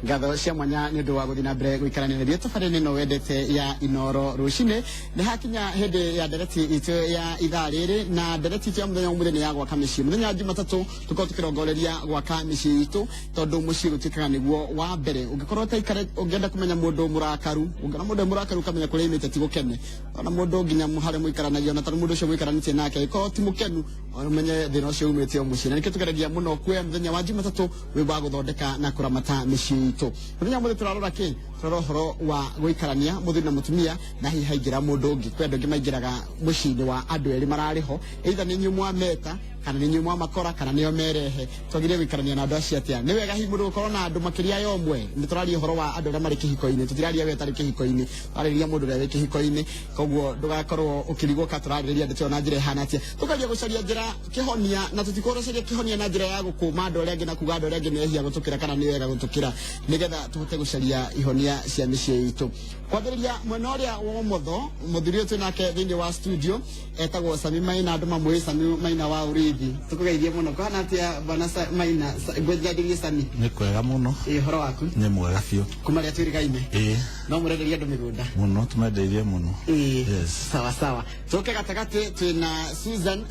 ngatho cia mwanya ni ndu wa guthina mbere guikarania ria tabarĩra ĩno wendete ya Inoro Rucine ni hakinya hindi ya ndereti itu ya ithaa rĩrĩ na ndereti itu ya muthenya ya gwaka mĩciĩ muthenya Jumatatu tuko tukirongoreria gwaka mĩciĩ itu tondu mũciĩ gũtuĩkaga nĩguo wa mbere ũngĩkorwo taikare ũngĩenda kũmenya mũndũ mũrakaru ũngĩona mũndũ mũrakaru kamenya kũrĩa imĩte ti gũkene ona mũndũ nginya harĩa mũikaranagia na tondũ mũndũ ũcio mũikaranĩtie nake ko ti mũkenu umenye thĩna ũcio umĩte o mũciĩ na nĩkĩo tũgereria mũno kuoya muthenya wa Jumatatu wĩ wa gũthondeka na kũramata mĩciĩ itu muthenya mũthĩ turarora kĩ turarora ũhoro wa gũikarania mũthuri na mũtumia na hihi haingĩra mũndũ ũngĩ kwenda ũngĩ maingĩraga mũciĩ-inĩ wa andũ erĩ mararĩho either nĩ inyuĩ mwameta kana nĩ inyuĩ mwamakora kana nĩo merehe twagire gũikarania na andũ acio atĩa nĩ wega hihi mũndũ gũkorwo na andũ makĩria ya ũmwe nĩ tũraria ũhoro wa andũ arĩa marĩ kĩhiko-inĩ tũtiraria we tarĩ kĩhiko-inĩ tũrarĩria mũndũ ũrĩa wĩ kĩhiko-inĩ koguo ndũgakorwo ũkĩrigũka tũrarĩria ndeto na njĩra ihana atĩa tũkaria gũcaria njĩra kĩhonia na tũtikorwo gũcaria kĩhonia na njĩra ya gũkũma andũ arĩa angĩ na kuga andũ arĩa angĩ nĩ ehia gũtũkĩra kana nĩ wega gũtũkĩra nĩgetha tũhote gũcaria ihonia cia mĩciĩ itũ kwambĩrĩria mwena ũrĩa wa ũmotho mũthuri ũyũ twĩnake thĩinĩ wa studio etagwo Sami Maina andũ mamwĩ Sami Maina wa Urithi tukugeithie muno kana atia bana Maina gwethagirie Sami nĩ kwega muno horo waku nĩ mwega biũ kuma rĩa twĩrĩgaine no mũrenderia andũ mĩgũnda muno tumendeirie muno yes sawa sawa tuke gatagati twina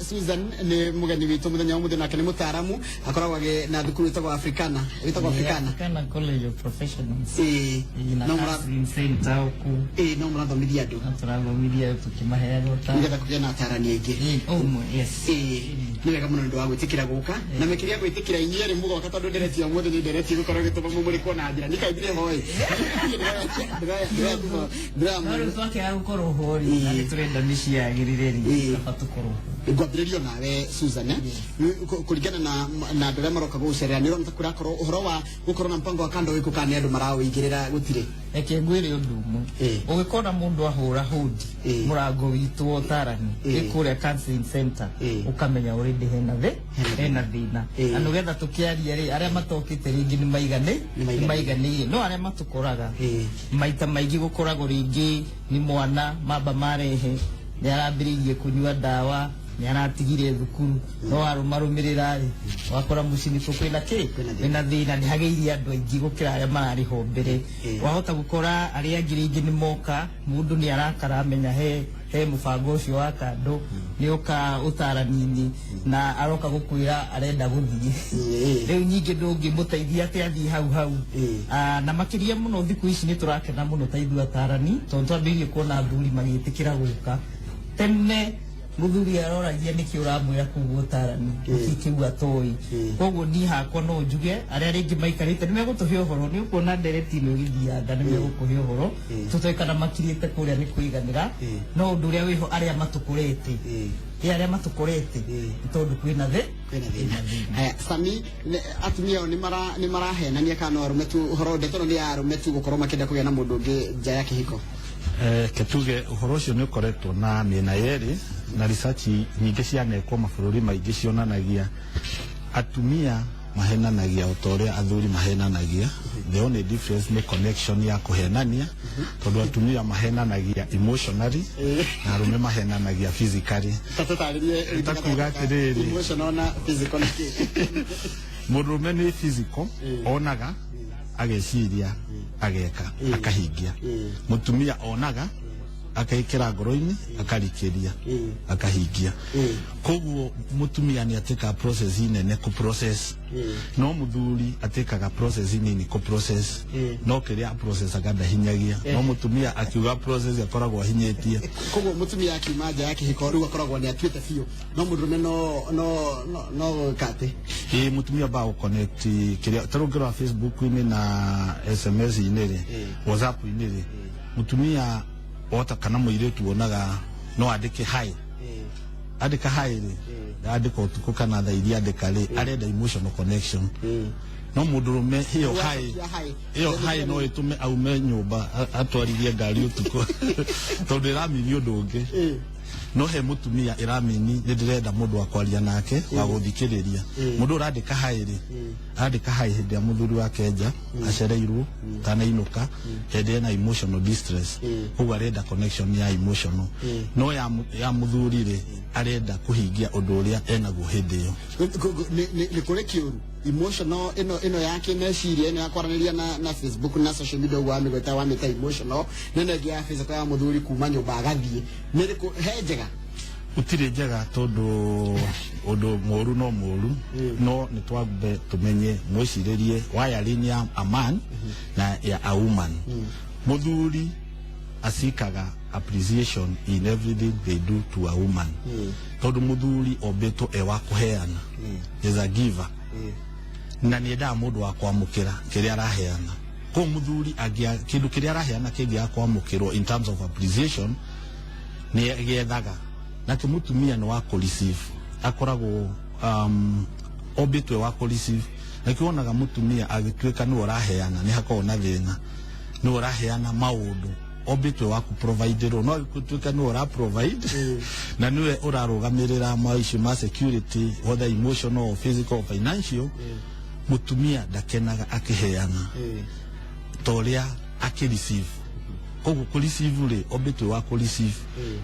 Susan nĩ mũgeni witũ mũthenya ũmũthĩ nake nĩ mũtaaramu akoragwo na thukuru ĩtagwo Africana Africana College of Professionals no center ku no mũrathomithia andũ tũrathomithia tũkĩmaheaga ũtaaro nĩgetha kũgĩa na atarani aingĩ yes nĩ wega mũno nĩ wa gwĩtĩkĩra gũka na mĩkĩria gwĩtĩkĩra inyuĩ rĩ mũgoka tondũ ndereti ũmũthĩ nĩ ndereti gũkorwo gĩtũma mũmũrĩkwo na njĩra nĩkaithire hoi ndĩramũrũ twakĩaga gũkorwo hori na nĩ tũrenda mĩciĩ yagĩrĩre rĩ tũkorwo ngwambĩrĩrio nawe Susan kũringana na andũ arĩa maroka gũgũcerera nĩ ũrona ta kũrakorwo ũhoro wa gũkorwo na mpango wa kando wĩkũ kana andũ marawĩigĩrĩra gũtirĩ reke ngwĩre ũndũ ũmwe ũgĩkora mũndũ ahũra hũndi mũrango witũ wa ũtaarani kũrĩa counseling center ũkamenya already hena thĩna na nĩgetha tũkĩaria rĩ arĩa matokĩte rĩngĩ nĩ maiganĩire no arĩa matũkoraga maita maingĩ gũkoragwo rĩngĩ nĩ mwana mamba marehe nĩ arambĩrĩirie kũnyua ndawa nĩ aratigire thukuru no arũmarũmĩrĩra rĩ wakora mũciĩ kwĩna kwĩna thĩna nĩ hagĩirie andũ aingĩ gũkĩra arĩa mararĩho mbere wahota gũkora arĩa angĩ rĩngĩ nĩ moka mũndũ nĩ arakara amenya he mũbango ũcio wa kando nĩ oka ũtaarani-inĩ na aroka gũkwĩra arenda gũthiĩ rĩu nyingĩ ndũngĩmũteithia atĩ athiĩ hau na makĩria mũno thikũ ici nĩ tũrakena mũno ta ithuĩ ataarani tondũ twambĩrĩirie kuona athuri magĩtĩkĩra gũka tene mũthuri aroragia nĩkĩ ũramwĩra kũu ũtaarani ũkĩigua toĩ koguo niĩ hakwa no njuge arĩa rĩngĩ maikarĩte nĩ megũtũhe ũhoro nĩ ũkuona ndereti ĩno ĩgĩthianga nĩ megũkũhe ũhoro tũtoĩkana makirĩte kũrĩa nĩ kũiganĩra no ũndũ ũrĩa wĩho arĩa matũkũrĩte arĩa matũkũrĩte tondũ kwĩna thĩna Sami atumia nĩ marahenania kana arũme tu ũhoro ndeto nĩ ya arũme tu gũkorwo makĩenda kũgĩa na mũndũ ũngĩ nja ya kĩhiko ketuge ũhoro ũcio nĩ ũkoretwo na mĩena yerĩ na research nyingĩ cianekwo mabũrũri maingĩ cionanagia atumia mahenanagia o ta ũrĩa athuri mahenanagia the only difference nĩ connection ya kũhenania tondũ atumia mahenanagia emotionally na arũme mahenanagia physically takuga atĩrĩrĩ emotional na physical mũndũrũme nĩ physical onaga ageciria ageka akahingia mũtumia onaga akaikĩra ngoro-inĩ akarikĩria akahingia koguo mũtumia nĩ atĩkaga process nene kũ process no mũthuri atĩkaga process nini kũ process no kĩrĩa process ndahinyagia no mũtumia akiuga process akoragwo ahinyĩtie koguo mũtumia akiuma nja ya kĩhiko rĩu akoragwo nĩ atuĩte biũ no mũndũrũme no kate mũtumia ba gũconnect kĩrĩa ta rĩu ngĩrora Facebook-inĩ na SMS-inĩ rĩ WhatsApp-inĩ rĩ mũtumia ota kana mũirĩtu wonaga no andĩke hai andĩka hai rĩ andĩka ũtukũ kana thaa iria andĩka rĩ arenda emotional connection no mũndũrũme hiyo hai no ĩtũme aume nyũmba atwarithie ngari ũtukũ tondũ ĩramini ũndũ ũngĩ no he mũtumia ĩramini nĩ ndĩrenda mũndũ wa kwaria nake wa gũthikĩrĩria mũndũ ũrandĩka hai rĩ andĩka hai hĩndĩ ya mũthuri wake nja acereirwo kana inũka hĩndĩ ena emotional distress koguo arenda connection ya emotional no ya mũthuri rĩ arenda kũhingia ũndũ ũrĩa enaguo hĩndĩ ĩyo nĩ kũrĩ kĩũru emotional ino yake meciria ino yakwaraniria na Facebook na social media wa migweta wa meta emotional nene gia physical ya muthuri kuma nyumba agathie niriku hejega utire njega tondu undu moru no moru no nitwambe tumenye mwiciririe wiring ya a man na ya a woman muthuri asikaga appreciation in everything they do to a woman tondu muthuri obeto ewa kuheana is a giver na nienda mundu wa kwamukira kiria araheana ko muthuri agia kindu kiria araheana kingia kwamukirwo in terms of appreciation ni gethaga na mutumia no wa receive akoragwo obetwe wa receive na kionaga mutumia agitweka ni oraheana ni hakao na thina ni oraheana maundu obetwe wa ku provide no gutweka ni ora provide na niwe urarugamirira maisha ma security whether emotional or physical or financial mutumia ndakenaga akiheana toria akireceive kogu receive le obetwe wa receive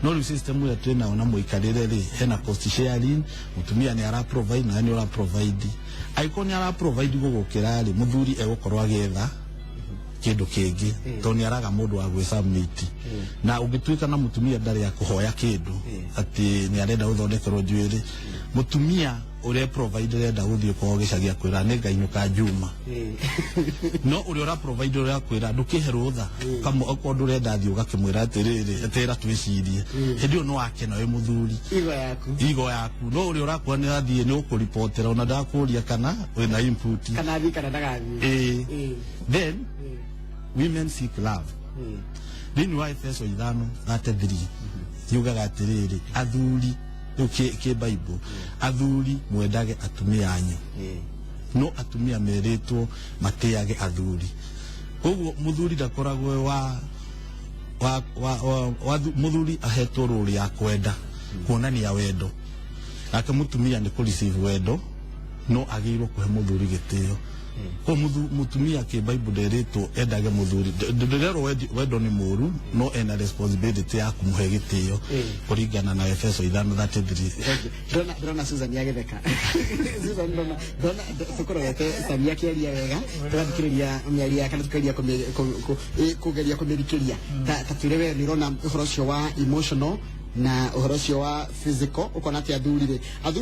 no the system ya tena ona muikarire le hena cost sharing mutumia ni ara provide na ni ora provide aikoni ara provide gogo kirali muthuri egokorwa agetha kindu kingi to ni araga mundu wa gwicamiti na ungitwika na mutumia ndari ya kuhoya kindu ati ni arenda uthondekerwo njuiri mutumia ure provide renda guthie ko gicagia kwira ni ngainuka juma no ure ora provide ure kwira ndukiherwo tha kama okondu renda thio gakimwira atiriri atira twicirie hindi no akena we muthuri igo yaku no ure ora kwa ni athie ni ukuripotera ona ndakuria kana wina input kana thi kana ndagathi then women seek love then why first oithano ate 3 yugaga atiriri athuri ke Bible athuri mwendage atumia anyu no atumia meretwo mateage athuri koguo muthuri ndakoragwo wa muthuri ahetwo role ya kwenda kuonania wendo ake mutumia ni ku receive wendo no agirwo kuhe muthuri gitio ko mutumia ke Bible nderetwo endage muthuri nderero wendo ni muru no ena responsibility ya kumuhe gitio kuringana na Efeso 5:33 Dona Susan yagetheka Susan dona tukoro yake samia kiaria wega turathikiriria miaria kana tukaria kugeria kumirikiria taturewe nirona uhoro wa emotional na uhoro wa physical ukona ati athuri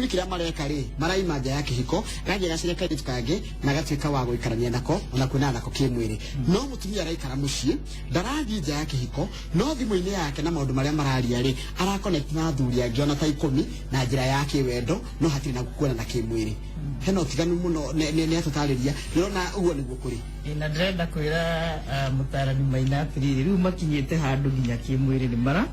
kiria mareka ri maraima nja ya kihiko gaje gacire kaiti tukange na gatwika wa guikarania nako ona kuna nako kimwiri no mutumia araikara mucii ndarathi nja ya kihiko no thimu-ini yake na maundu maria mararia ri ara connect na athuri angi ona ta 10 na njira ya kiwendo no hatiri na gukuona na kimwiri heno tiganu muno ne atutariria nirona uguo niguo kuri ina ndrenda kwira mutarani maina atiriri riu makinyite handu nginya kimwiri ni mara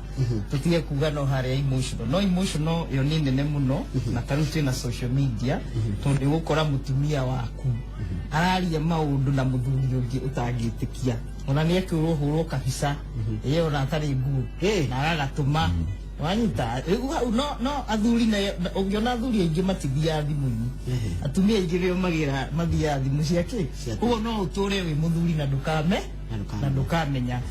tutige kuga no haria emotional yo ni nene muno na taru twina social media tondu gukora mutumia waku araria maundu na muthuri ungi utangitikia ona ni ekirwo hurwo kabisa iyo na tari ngu na aragatuma wanyita no athuri na ungiona athuri aingi matithia thimu-ini atumia aingi rio mathia thimu ciake ugo no uture wi muthuri na ndukamenya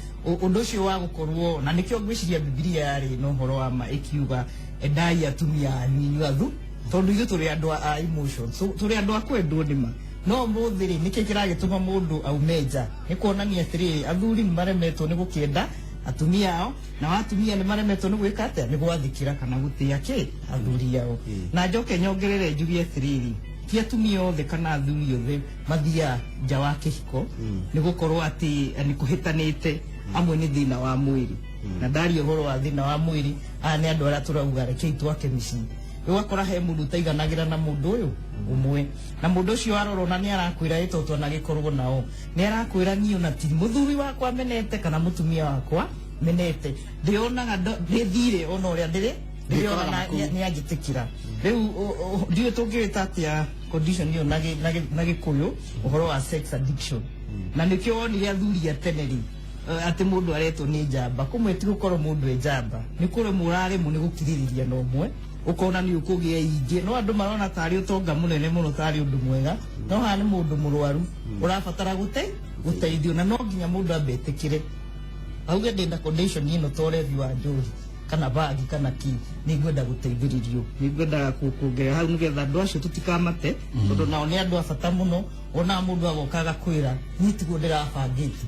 undu ucio wa gukorwo na nikio ngwiciria Biblia yari no horo wa ma ikiuga endai atumia anyu athu tondu ithu turi andu a emotions turi andu a kwendwo ndima no muthiri niki kiragituma mundu aumeja ni kuonania atiri athuri maremetwo ni gukienda atumia ao na watumia ni maremetwo ni gwika atia ni gwathikira kana gutia ki athuri ao na njoke nyongerere njugie atiriri ti atumia othe kana athuri othe mathia nja wa kihiko ni gukorwo ati ni kuhitanite amwe ni thina wa mwiri na ndari uhoro wa thina wa mwiri ni andu aria turauga reke twake micii ugakora he mundu taiganagira na mundu uyu umwe na mundu ucio aroro na ni arakwira itoto na gikorwo nao ni arakwira ni ona ti muthuri wakwa menete kana mutumia wakwa menete ndionaga ndithire ona uria ndiri ndiona ni agitikira riu ndio tungirita atia condition iyo na gikuyu uhoro wa sex addiction na nikio wonire athuri ateneri ati mundu aretwo ni njamba kumwe ti gukorwo mundu e njamba ni kure murare mu ni gukiririria no mwe ukona ni ukugia ingi no andu marona tari utonga munene muno tari undu mwega no ha ni mundu murwaru urabatara guteithio na no nginya mundu ambetikire auge ndenda condition ino tore vi wa njuri kana bagi kana ki ni ngwenda guteithiririo ni ngwenda kuongerera hau nigetha andu acio tutikamate tondu nao ni andu abata muno ona mundu agokaga kwira ni tiguo ndirabangite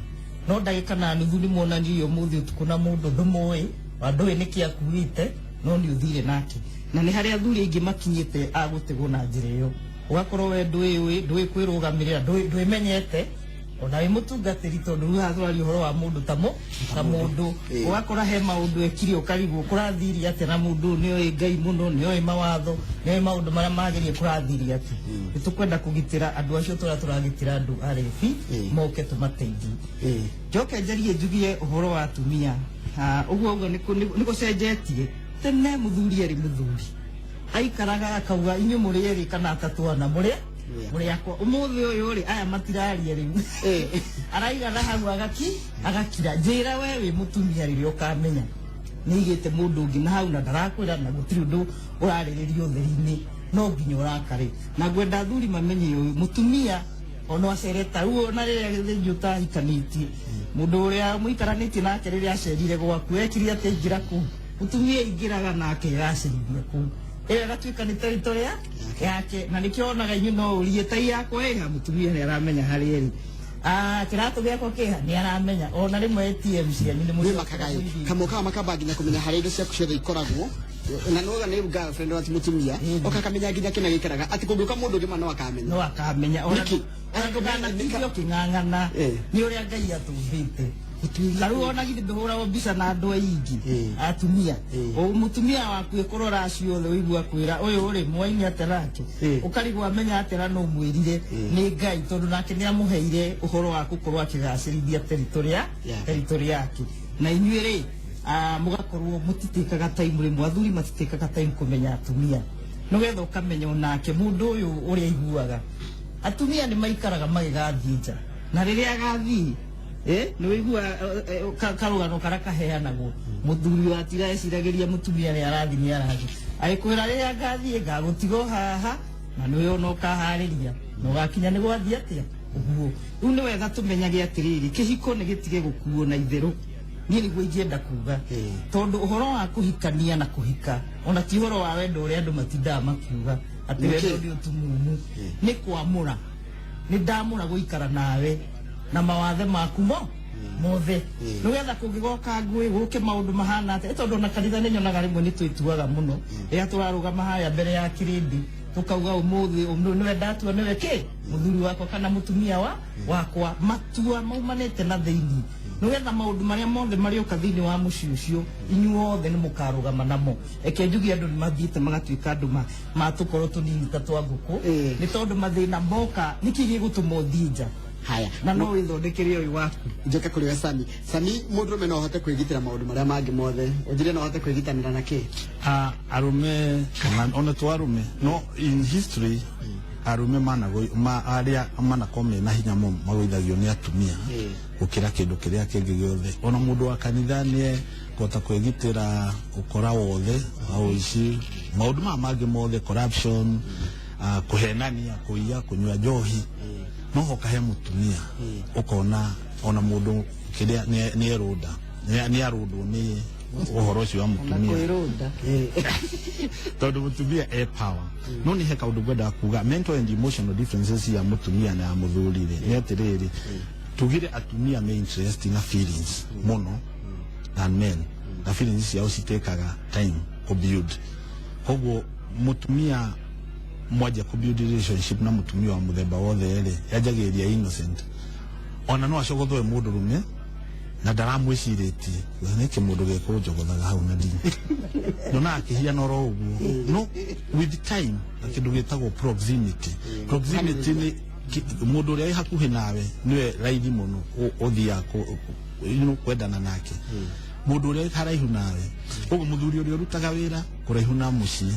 no ndagika na nuthu ni muonanirio muthi utuku na mundu ndumui wandu ni kiakuite no ni uthire nake na ni haria athuri aingi makinyite agutegwo na njira iyo ugakorwo we ndui kwirugamirira ndui menyete ona wi mutungatiri tondu ru hathwari uhoro wa mundu ta mundu ugakora he maundu ekiri ukarigwo kurathiria ati na mundu ni oi ngai muno ni oi mawatho ni oi maundu maria magerie kurathiria ati nitukwenda kugitira andu acio turagitira andu arefi moke tumateithie njoke njarie njugie uhoro wa atumia uguo ni gucenjetie tene muthuri eri muthuri aikaraga akauga inyu muri eri kana atatuana muri akwa umuthi uyu ri aya matiraria riu araiga na hau agakira njira we wi mutumia ririo kamenya ni igite mundu ungi na hau na ndarakwira na gutiri undu urariririo theri-ini no nginya urakari na gwenda athuri mamenye uyu mutumia ono acereta uo na riria githinju ta hikanitie mundu uria muikaranitie nake riria acerire gwaku ekiri ati ingira ku mutumia ingiraga nake gacirithia ku gatuika ni teritoria yake na nikionaga inyu no urie tai yakwa iha mutumia ni aramenya hari eri kiratu giakwa kiha ni aramenya ona rimwe ATM cia ni muri makagai kamoka makamba nginya kumenya hari indo cia kuciothe ikoragwo na noga ni girlfriend wa mutumia okakamenya nginya kina gikaraga ati kunguka mundu ngi no akamenya ona ndugana ndio kingangana ni uria ngai atumbite Laru ona gidi nduhura wo bisa na andu aingi atumia o mutumia waku ikorora acio the wigua kwira uyu uri mwaini aterake ukarigwa menya atera no mwirire ni ngai tondu nake ni amuheire uhoro wa gukorwo akigacirithia territory yake na inyuire mugakorwo mutitikaga time rimwe athuri matitikaga time kumenya atumia no getha ukamenya onake mundu uyu uri aiguaga atumia ni maikaraga magigathinja na riria agathi ni wigua karugano karaka heanago muthuri wa tira eciragiria mutumia ni arathi ni arathi aikwira riria ngathie ngagutigo haha na ni we no kahariria no gakinya ni gwathia atia uguo riu ni wega tumenyage atiriri kihiko ni gitige gukuo na itheru ni niguo ingienda kuga tondu uhoro wa kuhikania na kuhika ona ti uhoro wa wendo uria andu matindaa makiuga ati wendo ni utumumu ni kwamura ni ndamura guikara nawe na mawathe maku mothe nugetha kungigoka ngui guke maundu mahana ati tondu na kanitha ni nyonaga rimwe ni twituaga muno ria turarugama haya mbere ya kirindi tukauga umuthi niwe ndatua niwe ki muthuri wako kana mutumia wakwa matua maumanite na thiini nugetha maundu maria mothe marioka thiini wa muci ucio inyuothe ni mukarugama namo eke njugi andu ni mathiite magatuika andu matukorwo tunini ta twa nguku ni tondu mathina moka nikigie gutuma uthinja haya na no withondekere uyu waku njoka kuri we Sami mundurume no hote kwigitira maundu maria mangi mothe ujire no hote kwigitanira na ki arume kana ona twarume no in history arume aria mana kome na hinya mo magoithagio ni atumia ukira kindu kiria kingi giothe ona mundu wa kanitha ni kota kwigitira ukora wothe au ici maundu mangi mothe corruption kuhenania kuiya kunywa njohi no hokahe mutumia ukona ona mundu kiria ni eroda ni arodo ni uhoro ucio wa mutumia tondu mutumia power no ni heka undu gwenda kuga mental and emotional differences ya mutumia na muthuri ni atiriri tugire atumia me interest na feelings mono than men na feelings yao citekaga time to build koguo mutumia mwaja ku build relationship na mutumia wa muthemba wothe ere yajagiria innocent ona no acogothwe mundu rume na ndaramwiciritie ni kimundu gekunjogothaga hau na ndini no na akihia noro uguo no with time kindu gitagwo proximity ni mundu uria hakuhi nawe niwe raithi muno uthia kwendana nake mundu uria haraihu nawe uguo muthuri uria urutaga wira kuraihu na mucii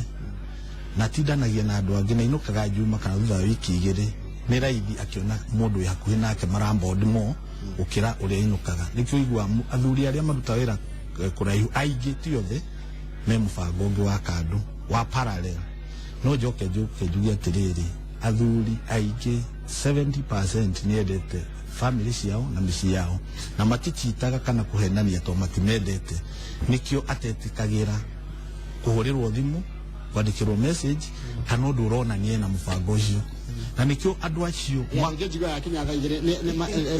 na tindanagia na andu angi na inukaga njuma kana thutha wiki igiri ni raithi akiona mundu yakuhi nake marambodi mo ukira uria inukaga nikio igwa athuri aria maruta wira kuraihu aingi ti othe me mubango ungi wa kandu wa parallel no njoke njuge atiriri athuri aingĩ 70% niendete family ciao na mĩciĩ yao na matichitaga kana kuhenania to matimendete nikio atetikagira kuhurirwo thimu kwandikirwo message kana ndu urona nie na mubango ucio na nikio andu acio ngijiga yakinya thaa igire ni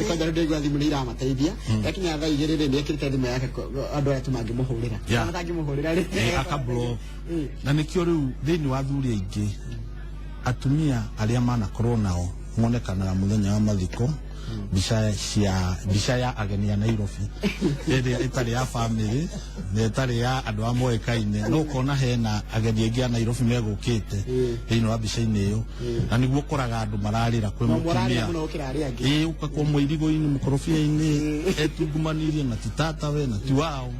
kwa ndio igwa thimu ni iramateithia yakinya thaa igire ri niekirite thimu yake andu aya tumangimuhurira matangimuhurira ri akablo na nikio riu thini wa thuri aingi atumia aria mana koronao monekanaga muthenya wa mathiko bisha ya ageni ya Nairobi ĩrĩa ĩtarĩ ya family na ĩtarĩ ya andũ a moĩkaine no kona hena ageni aingĩ a Nairobi megũkĩte thĩinĩ wa bica-inĩ ĩyo na nĩguo koraga andũ mararĩra kwĩ mũtumia ũkakwo mũirigo-inĩ mũkorobia-inĩ etungumanirie na ti tatawe na ti wao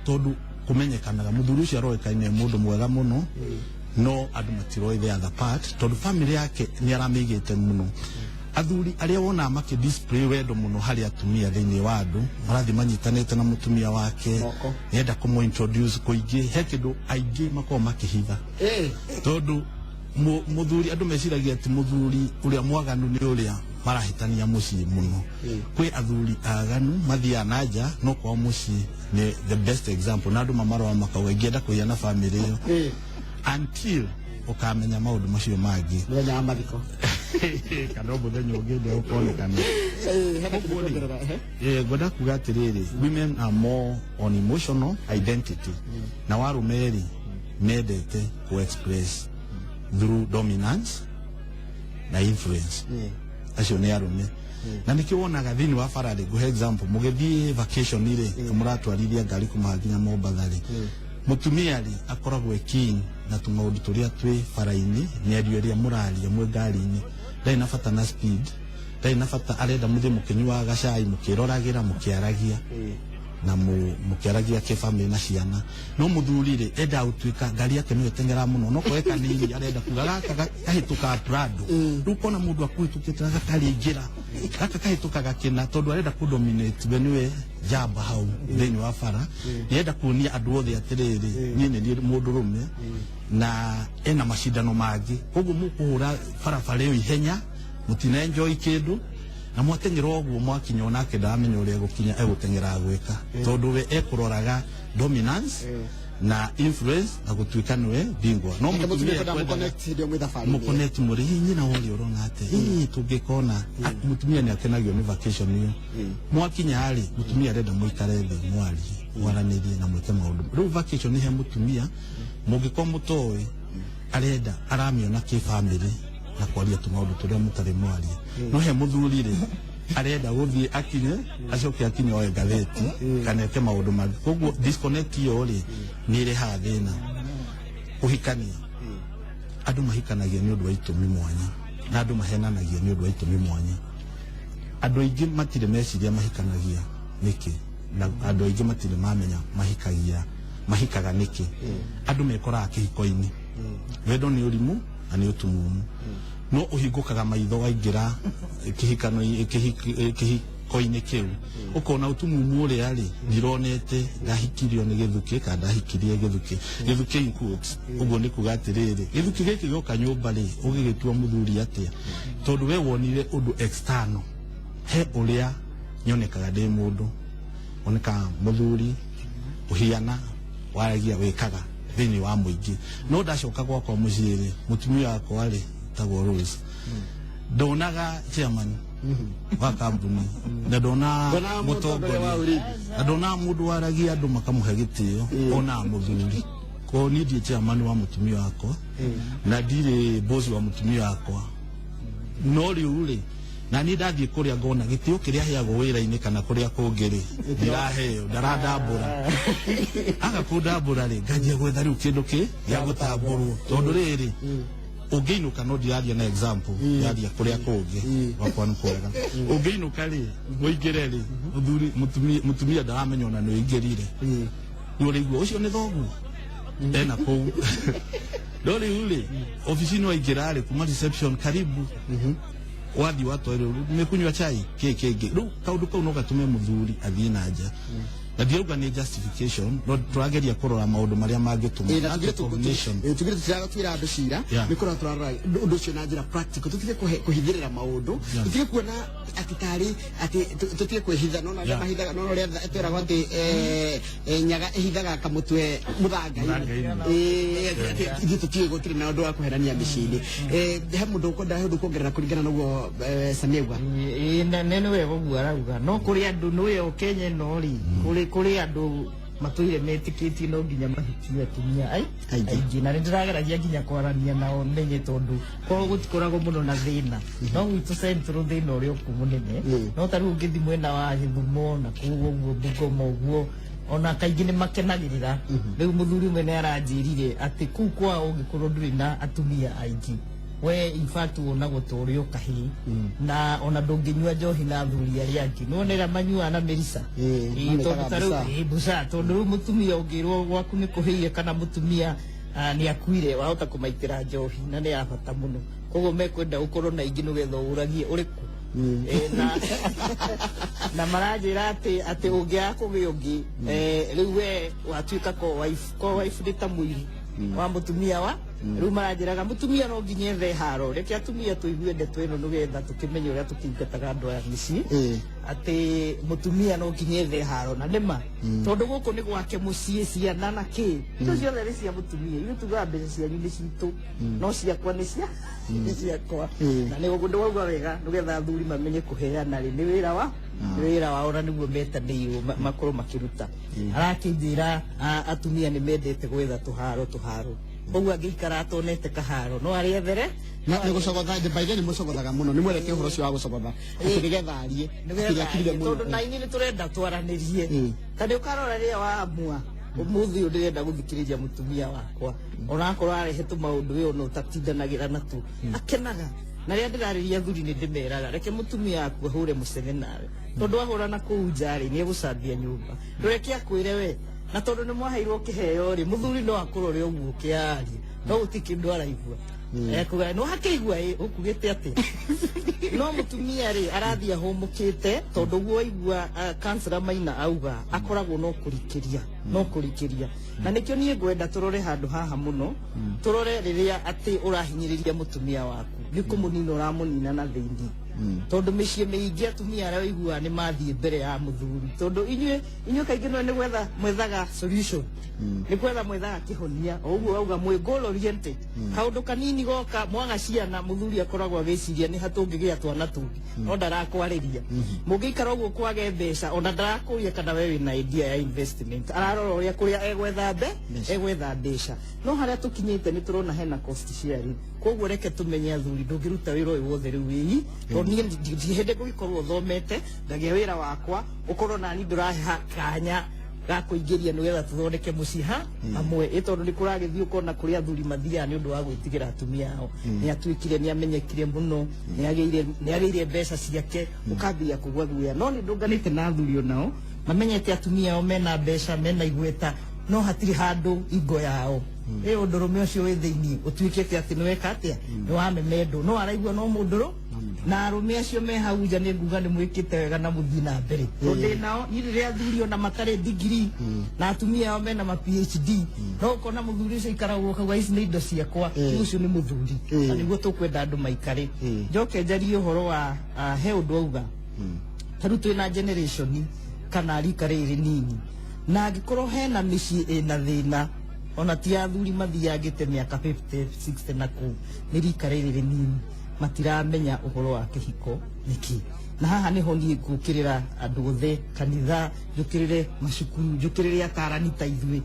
tondũ kũmenyekanaga mũthuri ũcio aroĩkaine mũndũ mwega mũno no andũ matiroĩ the other part tondũ family yake nĩ aramĩigĩte mũno athuri aria wona maki display wendo muno hari atumia thini wa andu marathi manyitanete na mutumia wake yenda kumu introduce kuingi he kindu aingi mako makihitha tondu muthuri andu meciragia ati muthuri uria mwaganu ni uria marahitania mucii muno kwi athuri aganu mathia naja no kwa mucii ni the best example na andu mamaro makauga ngienda kuya na family yo until ukamenya maundu macio mangi muthenya wa mathiko kana muthenya ungende ukonekana ngoda kuga atiriri women are more on emotional identity na warumeri mendete ku express through dominance na influence acio ni arume na nikiwonaga thini wa farade guhe example mugethie vacation ile muratwarithia ngari kumaginya Mombatha mutumia ri akoragwo king na tumaundu turia twi faraini ni ario ria muraria mwe ngari-ini ndai na fata na speed ndai na fata arenda muthi mukinywa gacai mukiroragira mukiaragia na mukiaragia ke family na ciana no muthuri ri enda utwika ngari yake niwe tengera muno no kweka nini arenda kugaga kahituka Prado rukona mundu akuitukite gakari ngira gaka kahituka gakina tondu arenda ku dominate beniwe jamba hau thini wa fara yenda kunia andu othe atiriri nyine ni mundu rume na ena mashindano mangi koguo mukuhura farafara iyo ihenya mutina enjoy kindu na mwatengera oguo mwakinya onake ndamenya uria gukinya egutengera gwika tondu we ekuroraga dominance na influence na gutwika niwe bingwa no mutumia mu connect muri nyina wori urona ate tungikona mutumia ni akenagio ni vacation iyo mwakinya ari mutumia arenda muikare thi mwari mwaranirie na mwete maundu riu vacation ni he mutumia mungiko mutoe arenda aramiona ki family na kwaria tumaundu turia mutari mwaria no he muthuri ri arenda guthie akinye acoke akinye oe gatheti kanete maundu mari koguo disconnect yo ri ni ri ha thina kuhikania andu mahikanagia ni undu wa itumi mwanya na andu mahenanagia ni undu wa itumi mwanya andu aingi matire meciria mahikanagia niki na andu aingi matire mamenya mahikaga niki andu mekora kihiko-ini wendo ni urimu na ni utumumu no uhingukaga maitho waingira kihikano kihiko-ini kiu ukona utumumu uria ri ndironete ndahikirio ni githuki kana ndahikirie githuki quotes uguo ni kuga atiriri githuki giki gioka nyumba ri ugigitua muthuri atia tondu we wonire undu external he uria nyonekaga ndi mundu oneka muthuri uhiana waragia wikaga thini wa muingi no ndacoka gwakwa muciiri mutumia wako ari tagwo Rose ndonaga chairman wa kambuni na ndona mutongoria na ndona mundu waragia andu makamuhe gitio ona muthuri ko ni die chairman wa mutumia wako na ndire boss wa mutumia wako no riu ri na ni ndathie kuria ngona gitio kiria heagwo wira-ini kana kuria kungiri ndiraheo ndaradambura aga kundambura ri ngajia gwetha riu kindu ki ya gutamburwo tondu riri ungeinuka no ndiraria na example yaria kuria kungi wakwa nkwega ungeinuka ri muingire ri muthuri mutumia ndaramenya ona no ingirire ni urigwo ucio ni thogu ena kou dole ule ofisini waingira ri kuma reception karibu wathi watoero nimekunywa chai keke ru kaundu kau no gatume muthuri athie nanja na ndiuga ni justification no turageria kurora maundu maria mangituma tugire tiraga twira andu cira ni kurora turarora undu cio na njira practical tutige kuhithirira maundu tutige kuona atitari ati tutige kwihitha no na mahithaga no ria twira ati nyaga ihithaga kamutwe muthanga ati tutige gutiri na undu wa kuherania micini he mundu ukonda he undu kuongerera kuringana naguo Samiegwa nene we gugu arauga no kuri andu nwe o Kenya no ri kuri andu matuire metikitie no nginya mahitie atumia aingĩ na nĩndĩrageragia nginya kwarania nao menye tondu ko gutikoragwo muno na thĩna no gwitũ central thĩna ũrĩa ũku mũnene no tarĩu ũngĩthi mwena wa Gĩthumo na kũu ũguo Bungoma ũguo ona kaingĩ nĩ makenagĩrĩra rĩu mũthuri ũmwe nĩ aranjĩrire atĩ kũu kwao ũngĩkorwo ndũrĩ na atumia aingĩ we in fact wona gũtũũrio kahĩ na ona ndũngĩnyua njohi na athuri arĩa angĩ nĩwonera manyua na Melissa tondũ tarĩu buca tondũ rĩu mũtumia ũngĩrwo gwaku nĩ kũhĩire kana mũtumia nĩ akuire wahota kũmaitĩra njohi na nĩ ya bata mũno koguo mekwenda ũkorwo na ingĩ nĩgetha ũragie ũrĩkũ na maranjĩra atĩ ũngĩaga kũgĩa ũngĩ rĩu we watuĩka ko wife nĩ ta mũiri wa mũtumia wa rĩu maranjĩraga mũtumia no nginya ethe haro reke atumia tũigue ndeto ĩno nĩgetha tũkĩmenye ũrĩa tũkĩingataga andũ aya mĩciĩ atĩ mũtumia no nginya ethe haro na nĩma tondũ gũkũ nĩ gwake mũciĩ ciana na kĩ indo ciothe nĩ cia mũtumia ithuĩ tugaga mbeca cianyu nĩ citũ no ciakwa nĩ ciakwa na nĩ ũguo ndĩwauga wega nĩgetha athuri mamenye kũheana rĩ nĩ wĩra wao na nĩguo metanĩirwo makorwo makĩruta arakĩnjĩra atumia nĩ mendete gwetha tũharo koguo angĩikara atonete kaharo no arĩa there na nĩ gũcogotha Biden nĩ mũcogothaga mũno nĩ mwendete ũhoro ũcio wa gũcogotha atĩ nĩgetha arie tondũ na inyuĩ nĩ tũrenda twaranĩrie tondũ ũkarora rĩrĩa waamua ũmũthĩ ũyũ ndĩrenda gũthikĩrĩria mũtumia wakwa onakorwo arehe tũmaũndũ wĩ ona ũtatindanagĩra natu akenaga na rĩrĩa ndĩrarĩria athuri nĩ ndĩmeraga reke mũtumia waku ahũre mũcene nawe tondũ ahũra na kũu nja rĩ nĩ egũcambia nyũmba ndũreke akwĩre we na tondu nĩ mwaheirwo kĩheo rĩ mũthuri no akorwo rĩ ũguo kĩaria no gũtikĩ ndũ araigua ekuga no hakĩigua ũkugĩte atĩ no mũtumia rĩ arathiĩ ahũmũkĩte tondũ guo aigua kansela Maina auga akoragwo no kũrikĩria na nĩkĩo niĩ ngwenda tũrore handũ haha mũno tũrore rĩrĩa atĩ ũrahinyĩrĩria mũtumia waku nĩ kũmũnina ũramũnina na thĩinĩ tondu mĩciĩ mĩingĩ atumia arĩa waiguaga nĩ mathiĩ mbere ya mũthuri tondu inyuĩ kaingĩ nĩ mwethaga solution nĩ mwethaga kĩhonia ũguo auga mwĩ goal oriented kaũndũ kanini goka mwaga ciana mũthuri akoragwo agĩciria nĩ hatũngĩgĩa twana tũngĩ no ndarakwarĩria mũngĩikara ũguo kwage mbeca ona ndarakũria kana we wĩna idea ya investment ararora ũrĩa kũrĩa egwetha mbeca no harĩa tũkinyĩte nĩ tũrona hena cost sharing koguo reke tũmenye athuri ndũngĩruta wĩra ũyũ wothe rĩu wĩi tondũ niĩ hĩndĩ ngũgĩkorwo thomete ngagĩa wĩra wakwa ũkorwo nani ndũrahe kanya ga kũingĩria nĩgetha tũthondeke mũciĩ hamwe tondũ nĩ kũragĩthiĩ ũkona kũrĩa athuri mathiaga nĩ ũndũ wa gwĩtigĩra atumia ao nĩ atuĩkire nĩ amenyekire mũno nĩ agĩire mbeca ciake ũkambia kũgua guoya no nĩ ndũnganĩte na athuri onao mamenyete atumia ao mena mbeca mena igweta no hatirĩ handũ ingo yao ũndũrũme ũcio wĩ thĩinĩ ũtuĩkĩte atĩ nĩweka atĩa nĩ wamemendwo no araigua no mũndũrũ na arũme acio me hau nja nĩ nguga nĩ mwĩkĩte wega na mũthiĩ na mbere tondũ nao nĩ rĩrĩa athuri ona matarĩ degree na atumia ao mena ma PhD no ũkona mũthuri ũcio ikaragwo kauga ici nĩ indo ciakwa ũcio nĩ mũthuri na nĩguo tũkwenda andũ maikare njoke njarie ũhoro wa he ũndũ auga tarĩu twĩna generation kana rika rĩrĩ nini na angĩkorwo hena mĩciĩ ĩna thĩna ona ti athuri mathiangĩte mĩaka 50 60 na kũu nĩ rika rĩrĩ rĩnini matiramenya ũhoro wa kĩhiko nĩkĩ na haha nĩho niĩ ngũkĩrĩra andũ othe kanitha njũkĩrĩre macukuru njũkĩrĩre atarani ta ithuĩ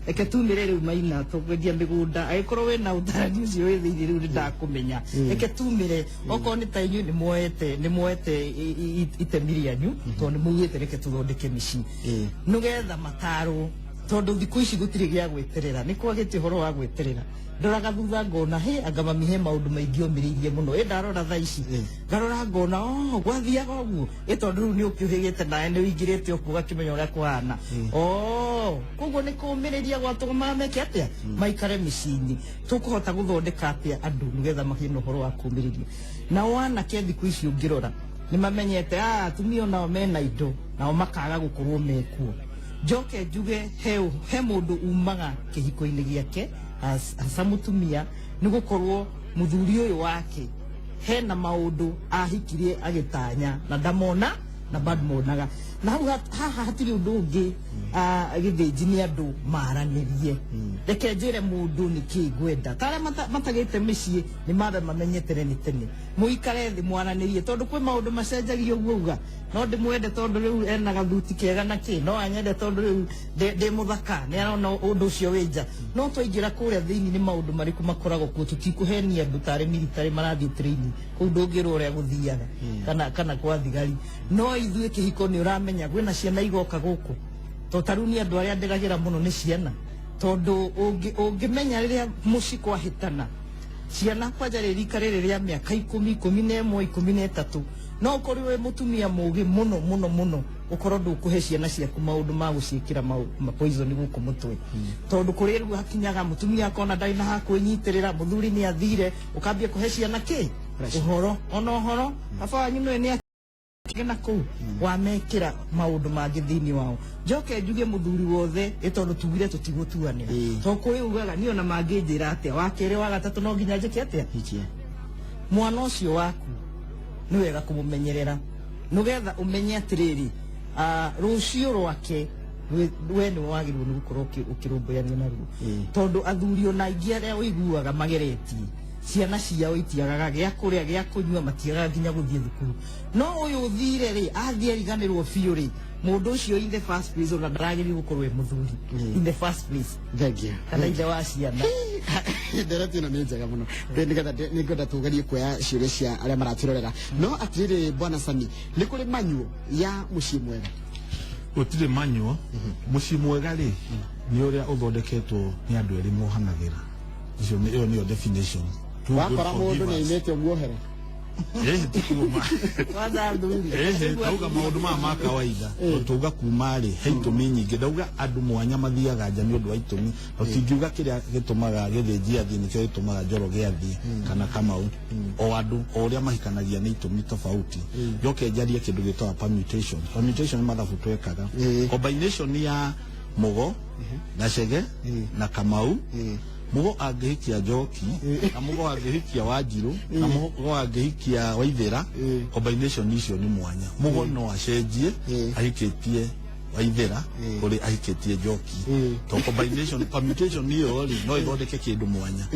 reke tumĩre rĩu Maina tũkwendia mĩgũnda angĩkorwo wĩna ũtarani ũcio wĩ thĩinĩ rĩu nĩndakũmenya reke tumĩre okorwo nĩ ta inyuĩ nĩ muoete itemi rĩanyu tondũ nĩ mugĩte reke tũthondeke mĩciĩ nĩgetha matarwo tondu thikũ ici gũtirĩ gĩa gwĩterera nĩ kwagĩte ũhoro wa gwĩterera ndoraga thutha ngona anga mamihe maũndũ maingĩ omĩrĩirie mũno ndarora thaa ici ngarora ngona gwathiaga ũguo tondũ rĩu nĩ ũkĩũhĩgĩte nawe nĩ ũingĩrĩte okuo ũgakĩmenya ũrĩa kũhana koguo nĩ kũmĩrĩria gwatũma meke atĩa maikare mĩciĩ-inĩ tũkũhota gũthondeka atĩa andũ nĩgetha magĩe na ũhoro wa kũmĩrĩria na wanake thikũ ici ũngĩrora nĩ mamenyete atumia onao mena indo nao makaga gũkorwo mekuo njoke njuge he mundu umaga kihiko-ini giake asa mutumia ni gukorwo muthuri uyu wake hena maundu ahikirie agitanya na ndamona na bad monaga na haha hatiri undu ungi githinji ni andu maranirie reke njire mundu ni ki ngwenda tare matagite micii ni mara mamenye tene muikare thi mwaranirie tondu kwi maundu macenjagio guuga no ndimwende tondu riu ena gathuti kega na ki no anyende tondu riu ndi muthaka ni arona undu ucio winja no twaingira kuria thiini ni maundu mariku makoragwo kuo tutikuhenia andu tare military marathi training kuu ndungirwo uria guthiaga kana kwa thigari no ithuĩ kĩhiko nĩ ũramenya gwĩna ciana igoka gũkũ to taru ni andu aria ndĩragĩra mũno nĩ ciana tondu ũngĩmenya rĩrĩa mũci kwahĩtana ciana kwanja rĩrika rĩrĩa mĩaka 10, 11, 13 no ũkorwo wĩ mũtumia mũũgĩ mũno ukorwo ndũkũhe ciana ciaku maũndũ ma gũciĩkĩra poison gũkũ mũtwe tondu kũrĩ rĩu hakinyaga mũtumia akona ndarĩ na ha kwĩnyitĩrĩra mũthuri nĩ athire ũkambia kũhe ciana kĩ ũhoro ona ũhoro baba wanyu nĩ kena kuu wamekira maundu mangĩ thĩinĩ wao njoke njuge muthuri wothe ĩtondu tugire tutigũtuanĩra to kũrĩ ugaga niĩ ona mangĩnjĩra atĩa wa kerĩ wa gatatũ no nginya njĩke atĩa mwana ũcio waku nĩ wega kũmũmenyerera nĩgetha ũmenye atĩrĩrĩ rũciũ rwake we nĩ wagĩrĩirwo nĩ gũkorwo ũkĩrũmbũyania naruo tondu athuri ona aingĩ arĩa ũiguaga mageretie ciana ciao itiagaga gĩa kũrĩa gĩa kũnyua matiagaga nginya gũthiĩ thukuru no ũyũ ũthire rĩ athiĩ ariganĩrwo biũ rĩ mundu ũcio in the first place ona ndaragĩrĩirwo gũkorwo e mũthuri in the first place thengia kana ithe wa ciana ndereti ĩno nĩ njega mũno nĩ ngwenda tũgerie kuoya ciũria cia arĩa maratũrorera no atĩrĩrĩ bwana Sami nĩ kũrĩ manyuo ya mũciĩ mwega gũtirĩ manyuo mũciĩ mwega rĩ nĩ ũrĩa ũthondeketwo nĩ andũ erĩ mohanagĩra icio nĩyo definition wakora mũndũ nĩ aimĩte muohero tikuma tauga maundu ma kawaida tuga kuma ri he itumi nyingi ndauga andu mwanya mathiaga nja ni undu wa itumi tutingiuga kiria gitumaga githinji athii nikio gitumaga njoro giathii kana Kamau o andu o uria mahikanagia ni itumi tofauti yoke njarie kindu gitwa permutation mathabu twekaga combination ya Mugo na Chege na Kamau Mugo angehikia Njoki na Mugo angehikia Wanjiru na Mugo angehikia Waithera combination icio ni mwanya Mugo no acenjie ahiketie Waithera kuri ahiketie Njoki to combination permutation niyo ri no ithondeke kindu mwanya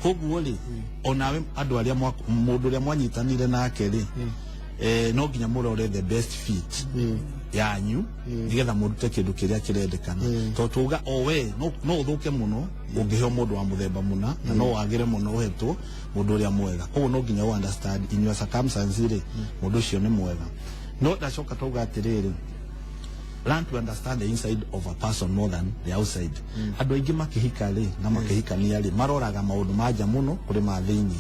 koguo ri onawe andu aria mundu uria mwanyitanire nake ri no nginya murore the best fit yanyu nigetha murute kindu kiria kirendekana to tuga o we no uthuke muno ungiheo mundu wa muthemba muna na no wagire muno uhetwo mundu uria mwega koguo no nginya understand in your circumstances ri mundu ucio ni mwega no ndacoka tuga atiriri learn to understand the inside of a person more than the outside andu aingi makihika ri na makihikania ri maroraga maundu manja muno kuri ma thiini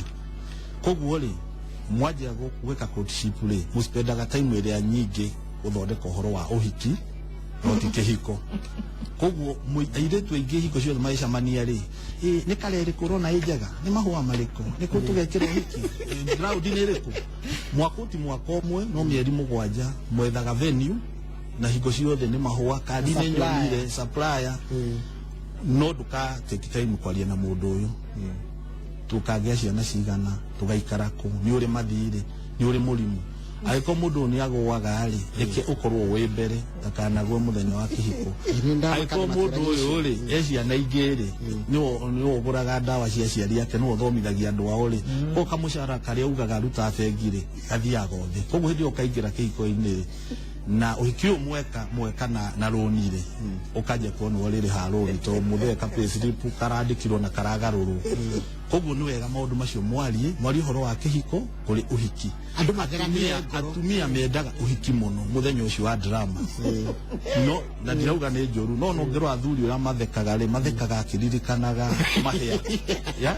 koguo ri mwaje gwika courtship ri muspendaga time iria nyingi uthondeka uhoro wa uhiki no ti kihiko koguo airetu aingi hiko cio maisha mania ri ni karere corona ijega ni mahua mariko ni kutugekira uhiki cloud ni riku mwakuti mwaka umwe no mieri 7 mwethaga venue na hiko ciothe ni mahua kadi ni nyonire supplier no duka take time kwaria na mundu uyu tukagĩa ciana cigana tugaikara ku ni uri mathire ni uri murimu aiko mundu ni agwaga ri reke ukorwo wi mbere takanagwe muthenya wa kihiko aiko mundu uyu ri ciana ingĩ ri ni uguraga ndawa cia ciari yake no uthomithagia andu ao ri ko kamucara karia ugaga ruta bengi ri athiaga othe koguo hindi ukaingira kihiko-ini na uhiki mweka na roni ri ukaje kuonwo riri ha roni to mutheka payslip karandikirwo na karagaruru koguo ni wega maundu macio mwari horo wa kihiko kuri uhiki andu mageramia atumia mendaga uhiki muno muthenya ucio wa drama no na ndirauga ni njoru no ngero athuri ura mathekaga ri mathekaga akiririkanaga mahia ya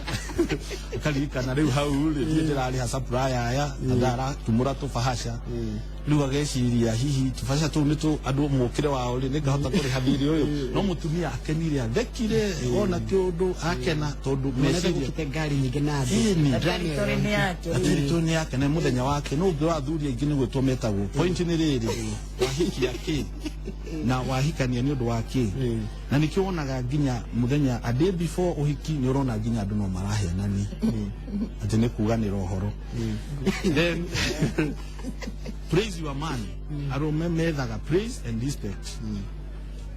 ukaririkana riu hau ri ndirari ha supplier aya ndara tumura tufahasha riu ageciria hihi tufahasha tu ni tu andu mukire wao ri ngahota kuri hathiri uyu no mutumia akenire athekire ona kiundu akena tondu meciria te ngari nyingĩ na territory ni yake na muthenya wake no ngirathuri aingi ni gwitwo metagwo point ni riri wahikia ki na wahikania ni undu wa ki na nikio wonaga nginya muthenya a day before uhiki ni urona nginya andu no maraheanani ati ni kuganira uhoro then praise your man arome methaga praise and respect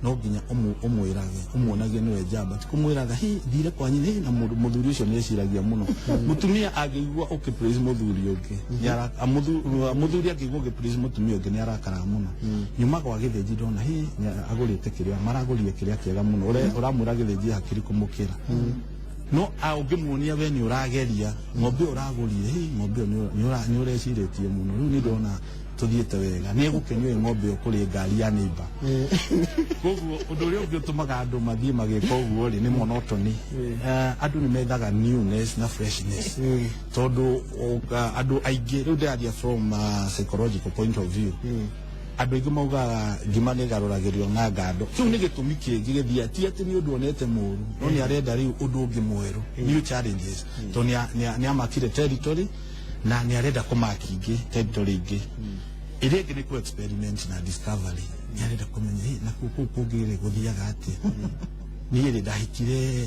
no nginya umwirage umwonagie niwe njamba ti kumwiraga hi thire kwa nyine na muthuri ucio ni eciragia muno mutumia agigwa praise muthuri ungi yara muthuri agigwa praise mutumia ungi ni arakara muno nyuma kwa githenji ndona hi agurite kiria maragurire kiria kiega muno uramwira githenji hakiri kumukira no ungimuonia we ni urageria ng'ombe uragurire hi ng'ombe ni ureciritie muno riu ni ndona tuthiete wega ni gukenyo ng'ombe ukuri ngari ya neighbor koguo undu uri ungi utumaga andu mathie magika uguo ri ni monotony andu ni methaga newness na freshness tondu andu aingi riu ndaria from psychological point of view andu aingi maugaga ngima ni garuragirio na ngando kiu ni gitumi kingi githia ti ati ni undu onete muru no ni arenda riu undu ungi mweru new challenges to ni amakire territory na ni arenda kumaki ingi territory ingi irege ni ku experiment na discovery ni arenda kumenya na kugire guthiaga ati ni iri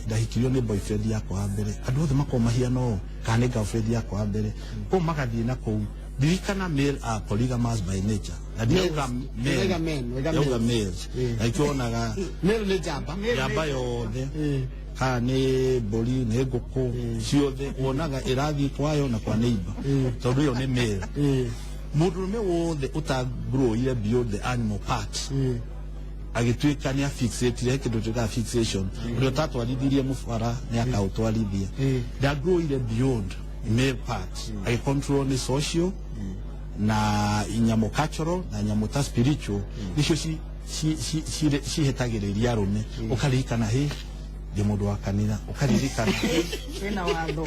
ndahikirio ni boyfriend yakwa mbere andu othe makomahia no kana girlfriend yakwa mbere ko magathie na ku dirikana male are polygamous by nature adiuga male aikionaga male ni jamba yothe ha ni boli ni nguku ciothe wonaga irathi kwayo na kwa neighbor tondu yo ni male mundurume wothe utagrow beyond the animal part agituika ni affixate kindu tuka fixation ndio tatwarithirie mufara ni akautwarithia da grow beyond male part I control ni social na inyamo cultural na inyamo ta spiritual nicio si hetagiriria rume ukarikana he ndi mundu wa kanitha ukaririkana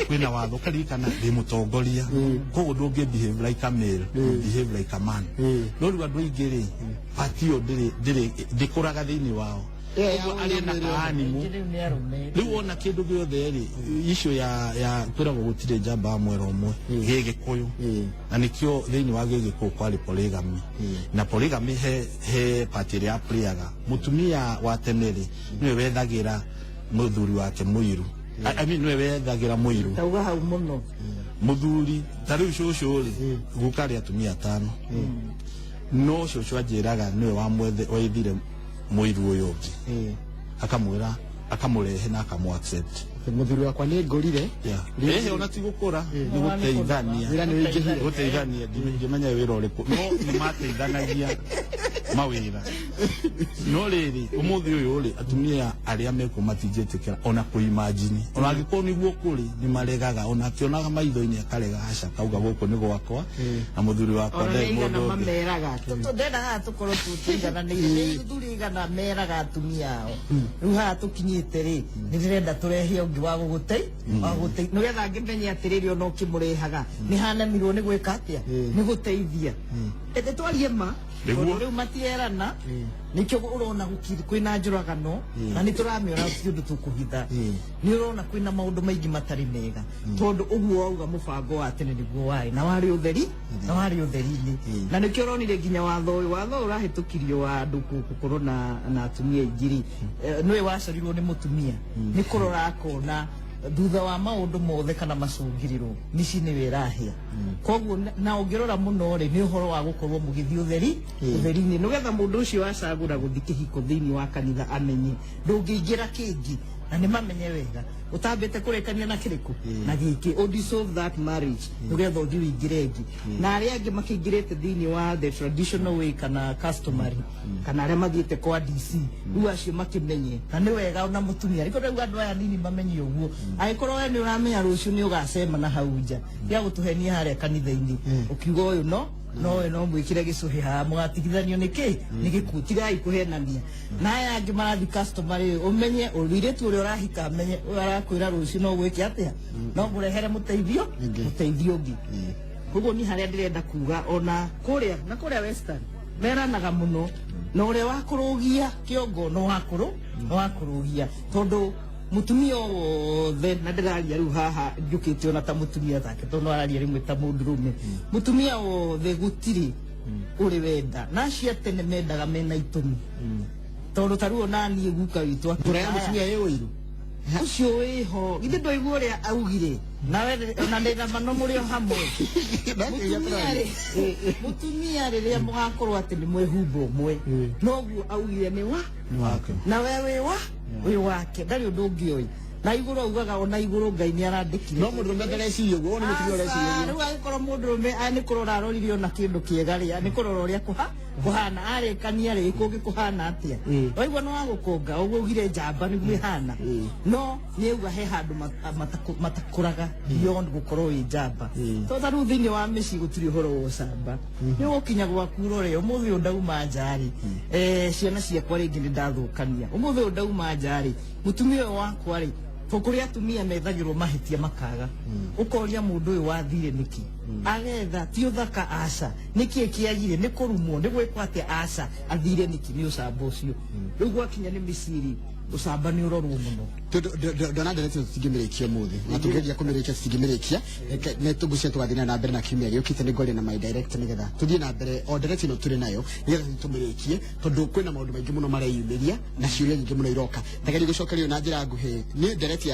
kwina watho ukaririkana ndi mutongoria koguo ndungi behave like a male behave like a man no riu andu aingi ri patio ndikuraga thiini wao ari na kaanimu riu wona kindu giothe ri icio ya kwiragwo gutire njamba mwera umwe gigikuyu na nikio thiini wa gigikuyu kwari polygamy na polygamy he patiri ya playaga mutumia wa teneri niwe wethagira muthuri wake muiru I mean niwe wethagira muiru tauga hau muno muthuri tariu shosho ri gukari atumia 5 no shosho ajiraga niwe wa mwethe waithire muiru uyu ungi akamwira akamurehe na akamu accept muthuri wakwa ni ngurire ehe ona ti gukura ni guteithania wira ni wingihire guteithania ndimenya wira uriku no ni mateithanagia mawira no riri umuthi uyu uri atumia aria meko matinjetikira ona ku imagine ona giko niguo kuri ni maregaga ona kionaga maitho-ini akarega aca kauga guku ni gwakwa na muthuri wakwa ndai mundu mameraga tutenda ha tukorwo tutigana ni thuri igana meraga atumia ao riu ha tukinyite ri ni direnda turehia ungi wa gugutei no getha ngimenye atiriri ono kimurehaga ni hanamirwo ni gwika atia ni guteithia ete twarie ma riu matierana nikio urona gukiri kwina njuragano na ni turamiona tundu tukuhitha ni urona kwina maundu maingi matari mega tondu uguo auga mubango wa tene niguo wai na wari utheri ni na nikio uronire ginya watho urahitukirio wa andu gukorwo na atumia ingiri niwe wacarirwo ni mutumia ni kurora akona thutha wa maundu mothe kana macungiriro nici ni wirahia koguo na ungirora muno ri ni uhoro wa gukorwo mugithi utheri-ini no getha mundu ucio acagura guthi kihiko thiini wa kanitha amenye ndungiingira kingi na ni mamenye wega utambite kurekania na kiriku na giki o dissolve that marriage no getha uthi wingire ngi na aria angi makingirite thiini wa the traditional way kana customary kana aria mathiite kwa DC riu acio makimenye na ni wega ona mutumia riko riu andu aya nini mamenye uguo agikorwo we ni uramenya rucio ni ugacema na hau nja ya gutuhenia haria kanitha-ini ukiuga uyu no mwikire gicuhi ha mwatigithanio niki ni gikutigai kuhenania na aya angi marathi customary umenye uriretu uri urahika amenye arakwira rucio no gwiki atia no murehere muteithio ngi koguo ni haria ndirenda kuga ona kuria western meranaga muno no ure wakurugia kiongo no wakurugia tondu mutumia wothe na ndiraria riu haha njukite ona ta mutumia take tono araria rimwe ta mundurume mutumia wothe gutiri uri wenda na cia tene mendaga mena itumi tondu taruo nani guka witu Kuraya mutumia yewe iru ucio wiho githe ndoigua uria augire nawe na ndina mano murio hamwe mutumia riria mugakorwo ati ni mwihumbo mwe noguo augire ni wa na wewe wa uyu wake ndari undu ungi oi na iguru ugaga ona iguru Ngai ni arandikire no mundu ndareciria uguo ni mutumia ureciria riu agikora mundu rume ani kurora aroririo na kindu kiega ria ni kurora uria kuhana arikania ri kungi kuhana atia waigua no agukunga uguo ugire njamba ni gwihana no ni uga he handu matakuraga beyond gukorwo i njamba to taru thini wa mici gutiri uhoro wo camba ni gukinya gwaku rore umuthi undauma njari ciana ciakwa ringi ni ndathukania umuthi undauma njari mutumia wakwa ri Kukuria atumia methagirwo mahitia makaga ukoria mundu uyu wathire niki agetha ti uthaka aca niki kiagire ni kurumwo ni gwikwa ati aca athire niki ni ucamba ucio riu gwakinya ni misiri ucamba ni urorwo muno ndona ndereti tutingimirikia muthi na tungeria kumirikia tutingimirikia ne tugucie twathina na mbere na kimia giukite ni ngori na my direct nigetha tuthie na mbere o ndereti no turi nayo nigetha tumirikie tondu kwina maundu maingi muno mareyumiria na ciuria nyingi muno iroka ndageri gucokerio na njira nguhi ni ndereti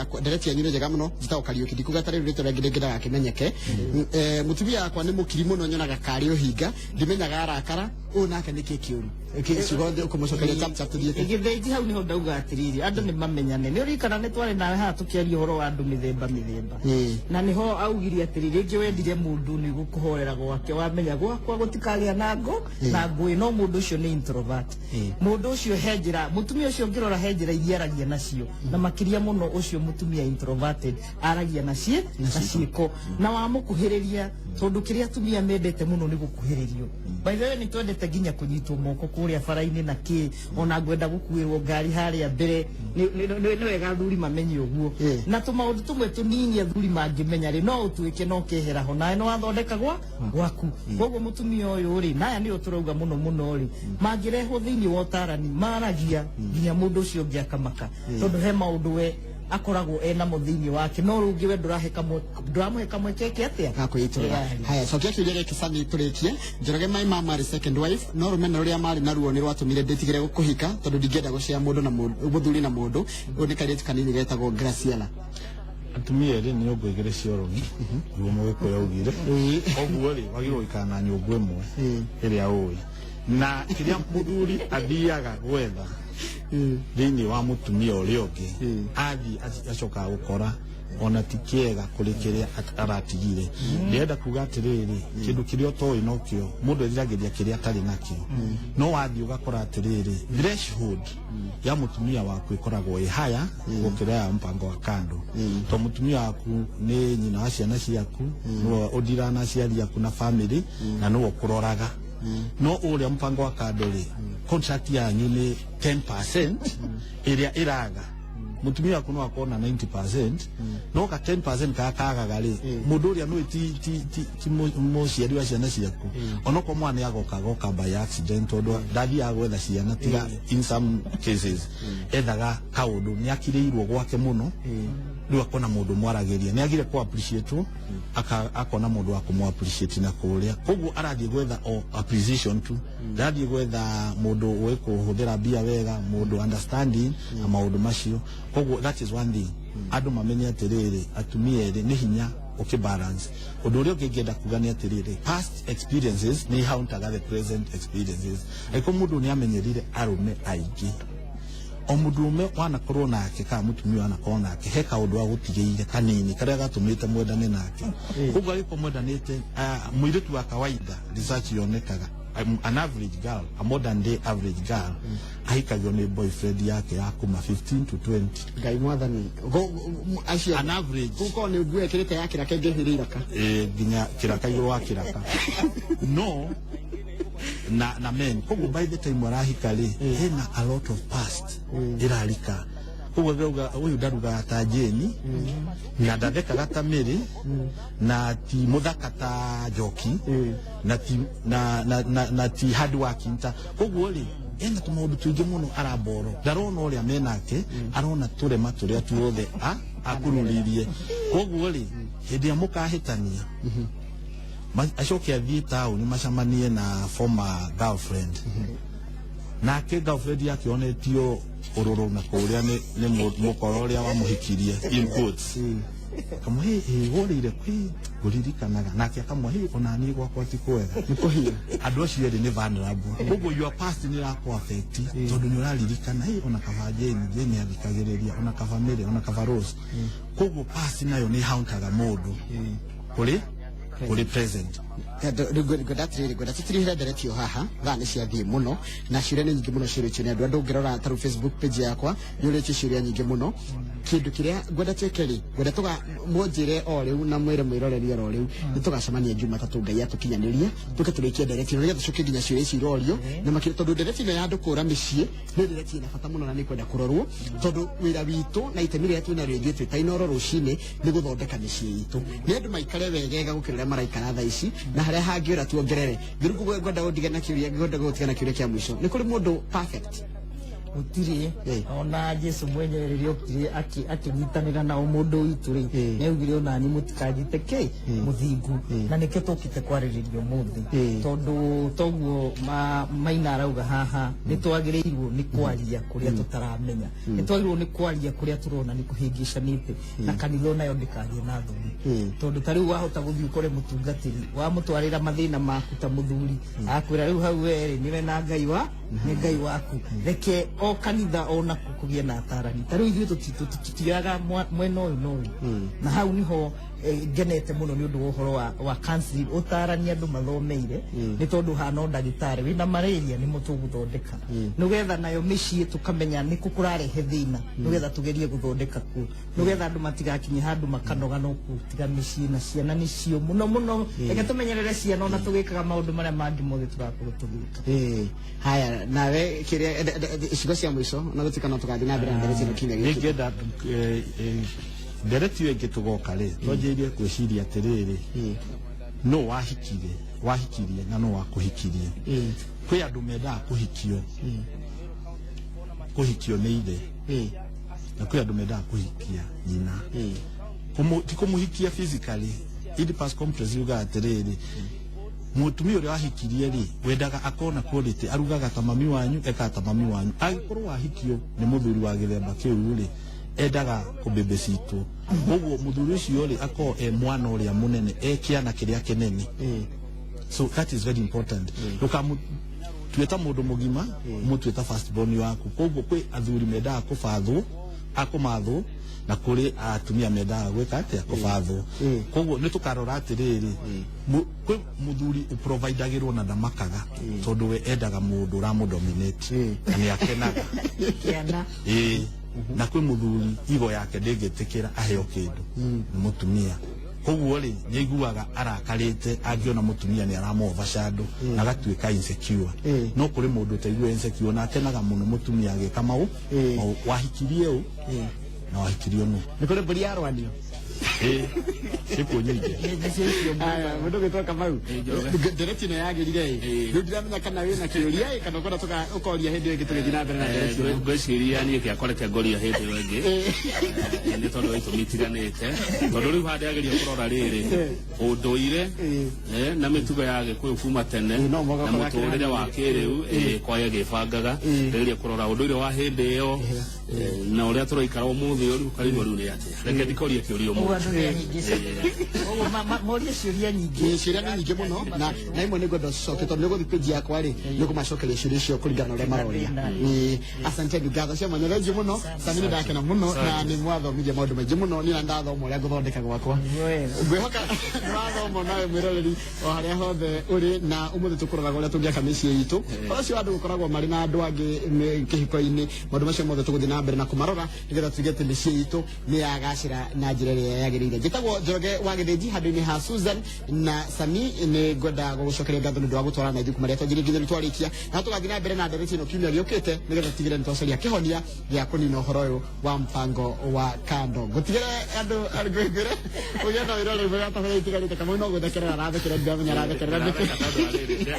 ya nyure njega muno zitaukario kidikuga tare rito rya ngirengira kimenyeke mutumia yakwa ni mukiri muno nyonaga kari uhinga ndimenyaga arakara nake niki kiuru kicugonde ukumucokeria chap tuthiete igitheji hau niho ndauga atiriri andu ni mamenyane ni urikana ni twari nawe haha tukiaria horo wa andu mithemba na niho augiri atiriri ngi wendire mundu ni gukuhorera gwake wamenya gwakwa gutikagia na ngo na ngui no mundu ucio ni introvert mundu ucio henjira mutumia ucio ngirora henjira iriaragia nacio na makiria muno ucio mutumia introverted aragia nacie na ciiko na wamukuhiriria tondu kiria atumia mendete muno ni gukuhiririo by the way ni twendete ginya kunyitwo moko kuria faraini na ki ona gwenda gukuirwo ngari haria mbere ni wega thuri mamenye uguo na tumaundu tumwe tunini athuri mangimenya ri no utuike no kehera ho nae no athondeka gwaku koguo mutumia uyu ri naya ni uturauga muno ri mangirehwo thiini wa utarani maragia ginya mundu ucio ngi akamaka tondu he maundu we akoragwo ena muthini wake no rungi we nduramuheka mwekeke atia akwitura haya cokia kiuria kisani turikie njoroge mai mama ri second wife no rumena ruria mari naruo ni rwatumire nditigire gukuhika tondu ndingenda gucia mundu na mundu muthuri na mundu uni karieti kanini getagwo Graciela atumia ri ni ogwegere ciorogi guo mweko yaugire oguo ri wagiro ikana nyungu imwe iria ui na kiria muthuri athiaga gwetha thini wa mutumia uria ungi athi acoka gukora ona tikiega kurikiria aratigire ndenda kuga atiriri kindu kiria toi nokio mundu ethiragiria kiria atari nakio no wathi ugakora atiriri threshold ya mutumia waku ikoragwo i haya gukira mpango wa kando to mutumia waku ni nyina wa ciana ciaku no udira na ciari yaku na family na no kuroraga no uria mpango wa kando ri contract yanyu ni 10% iria iraga mutumia waku no akona 90% no ka 10% kagaga ri mundu uria no ti muciari wa ciana ciaku onoko mwana yagoka by accident odo dathi agwetha ciana tiga in some cases ethaga kaundu ni akireirwo gwake muno riu akona mundu mwarageria ni agire ku appreciate akona mundu wa kumu appreciate na kuria koguo arathie gwetha appreciation tu ndathie gwetha mundu we kuhuthira bia wega mundu understanding na maundu macio koguo that is one thing andu mamenye atiriri atumia ri ni hinya balance undu uria ungenda kuga ni atiriri past experiences ni hauntaga the present experiences eko mundu ni amenyerire arume aingi omudume wana korwo nake ka mutumia wana korwo nake he kaundu agutigeire kanini karia gatumite mwendane nake kuko ariko mwendanite muiritu wa kawaida research yonekaga an average girl, a modern day average girl, ahikagio ni boyfriend yake ya kuma 15 to 20. Ngai mwathani an average kuko ni ugwe kirete yake rakengehirika ginya kiraka yo wakiraka no na men kogo by the time warahikali hena a lot of past iralika koguo ngauga uyu ndaruga ta Jeni na ndathekaga ta Mary na ti muthaka ta Njoki na ti hard working ta koguo ri ena tumaundu tuingi muno aramboro ndarona uria menake arona turema turia tuothe akururirie koguo ri hindi ya mukahitania acoke athie tauni macamanie na former girlfriend nake girlfriend yake onetio ururu na kuria ni mukoro uria wamuhikirie in quotes kamuhe worire kwi guririkanaga nake akamuhe onani gwakwa ti kwega nikuhia andu acio ri ni vulnerable koguo your past ni rakwa affect tondu ni uraririkana ona kava Jeni athikagiriria ona kava Mary ona kava Rose koguo past nayo ni hauntaga mundu kuri present godatirihira nderetio haha thani cia thii muno na ciuria ni nyingi muno ciuria ni andu ngirora taru Facebook page yakwa ni uria ciuria nyingi muno kindu kiria ngwendete keri ngwendetuga mwonjire o riu na mwire mwiroreri o riu nitugacemania Jumatatu Ngai atukinyaniria tuke turikie nderetio nigetha tucoke nginya ciuria ici irorio na makiri tondu nderetio ya andu kura micii ni nderetio na bata muno na nikwenda kurorwo tondu wira witu na itemi ria twina ringi twita Inoro rucini ni guthondeka micii itu ni andu maikare wegega gukirira maraikara tha ici na haria hangiura tuongerere ngiruku gwenda gutigana kiuria gwenda gutigana kiuria kia mwisho ni kuri mundu perfect utiri ona Jesu mwenyewe ririokire akinyitanira na mundu witu ri neugire ona ni mutikajite ke muthingu na nike tukite kwariririo muthi tondu toguo maina arauga haha ni twagirirwo ni kwaria kuria tutaramenya ni twagirwo ni kwaria kuria turona ni kuhingishanite na kanitho nayo ndikarie na thuri tondu tariu wahota guthii kore mutungatiri wa mutwarira mathina maku ta muthuri akwira riu hau weri niwe na Ngai wa ni Ngai waku reke o kanitha ona kugia na atarani tariu ithuĩ tutitiaga mwena uyu no na hau niho genete muno ni undu uhoro wa counseling utarani andu mathomeire ni tondu hana ndagitari wina malaria ni mutuguthondeka nugetha nayo micii tukamenya ni kukurarehe thina nugetha tugerie guthondeka ku nugetha andu matigakinye handu makanoga no kutiga micii na ciana ni cio muno reke tumenyerere ciana ona tugikaga maundu maria mangi mothe turakorwo tugika haya nawe kiria icigo cia mwico na gutikana tugathi na mbere na nderetio kinya giki ngenda nderetio ingi tugoka ri twanjirie kwiciria atiriri no wahikirie na no wakuhikirie kwi andu mendaga kuhikio ni ithe na kwi andu mendaga kuhikia nyina ti kumuhikia physically Oedipus complex yuga atiriri mutumia uria wahikirie ri wendaga akona quality arugaga ta mami wanyu eka ta mami wanyu agikorwo wahikio ni muthuri wa githemba kiu ri endaga kubebe citu uguo muthuri ucio ri ako mwana uria munene kiana kiria kinene so that is very important tueta mundu mugima mutueta first born waku koguo kwi athuri mendaga kubathwo akumathwo na kuri atumia mendaga gwika atia kubathwo koguo ni tukarora atiriri kwi muthuri uprovidagirwo na ndamakaga tondu we endaga mundu uramudominate na ni akenaga na kwi muthuri igo yake ndingitikira aheo kindu ni mutumia koguo ri niguaga arakarite angiona mutumia ni aramova shandu na gatuika insecure no kuri mundu taigua insecure na akenaga muno mutumia agika mau wahikirie u na wahikirio no ni kuri mburi arwanio siku nyingi mundu gitoka mau nderetio ya girire riu ndiramenya kana wina kiuria kana ukora tuka ukoria hindi ingi tugithi na mbere na nderetio ngwiciria ni kiakoreke ngoria hindi ingi ni tondu itu mitiganite tondu riu hande ageria kurora riri unduire na mitugo ya gikuyu kuma tene na muturire wa kiriu kwaya gibangaga ageria kurora unduire wa hindi iyo na uria turaikara umuthi riu karibu riu ni atia reke ndikorie kiuria moria ciuria nyingi muno na imwe ni gwenda coke tondu guthi page yakwa ri ni kumacokeria ciuria icio kuringana uria maroria asante ngatho cia manyereji muno samini ndakena muno na ni mwathomithia maundu maingi muno ni ndathoma uria guthondeka gwakwa ngwihoka mwathoma nawe mwiroreri o haria hothe uri na umuthi tukuroraga uria tungiaka micii itu ucio andu gukoragwo mari na andu angi kihiko-ini maundu macio mothe tuguthi na mbere na kumarora nigetha tugete micii itu ni yagacira na njira ĩrĩa yagĩrĩire. Njĩtagwo Njoroge wa Gĩthĩnji handũ-inĩ ha Susan na Sami, nĩ ngwenda gũgũcokeria ngatho nĩ ũndũ wa gũtwarana na ithuĩ marĩa twanjĩrĩirie nginya twarĩkia, na tũgathiĩ na mbere na ndereti ĩno kiumia gĩũkĩte nĩgetha tigĩrĩre nĩ twacaria kĩhonia gĩa kũnina ũhoro ũyũ wa mpango wa kando. Gũtigĩre andũ ngwĩngwĩre ũgĩenda wĩra ũrĩa ũrĩa tabarĩra itigarĩte Kamau no gũthekerera arathekerera ndamenya arathekerera nĩkĩ.